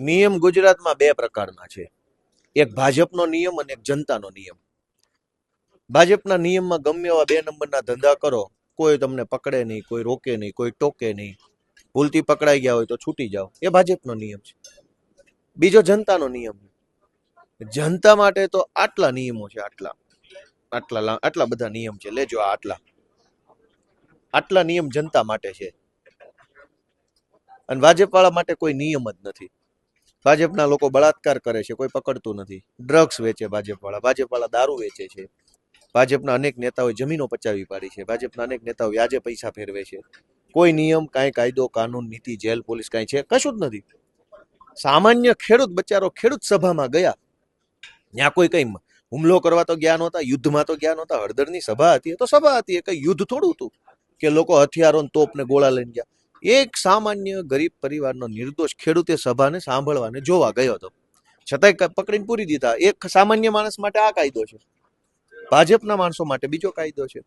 નિયમ ગુજરાતમાં બે પ્રકારના છે. એક ભાજપનો નિયમ અને એક જનતાનો નિયમ. ભાજપના નિયમમાં ગમે એવા બે નંબરના ધંધા કરો, કોઈ તમને પકડે નહીં, કોઈ રોકે નહીં, કોઈ ટોકે નહીં. ભૂલથી પકડાઈ ગયા હોય તો છૂટી જાઓ, એ ભાજપનો નિયમ છે. બીજો જનતાનો નિયમ. જનતા માટે તો આટલા નિયમો છે, આટલા આટલા આટલા બધા નિયમ છે. લેજો આટલા આટલા નિયમ જનતા માટે છે, અને ભાજપ વાળા માટે કોઈ નિયમ જ નથી. ભાજપના લોકો બળાત્કાર કરે છે, કોઈ પકડતું નથી. ડ્રગ્સ વેચે ભાજપ વાળા દારૂ વેચે છે. ભાજપના અનેક નેતાઓએ જમીનો પચાવી પાડી છે. ભાજપના અનેક નેતાઓ વ્યાજે પૈસા ફેરવે છે. કોઈ નિયમ, કાંઈ કાયદો, કાનૂન, નીતિ, જેલ, પોલીસ કાંઈ છે? કશું જ નથી. સામાન્ય ખેડૂત બચારો ખેડૂત સભામાં ગયા, ત્યાં કોઈ કઈ હુમલો કરવા તો ગયા નહોતા, યુદ્ધમાં તો ગયા નહોતા. હળદરની સભા હતી તો સભા હતી, કઈ યુદ્ધ થોડું હતું કે લોકો હથિયારો તોપ ને ગોળા લઈને ગયા. એક સામાન્ય ગરીબ પરિવારનો નિર્દોષ ખેડૂતે સભાને સાંભળવાને જોવા ગયો હતો, છતાંય પકડીને પૂરી દીધા. એક સામાન્ય માણસ માટે આ કાયદો છે, ભાજપના માણસો માટે બીજો કાયદો છે.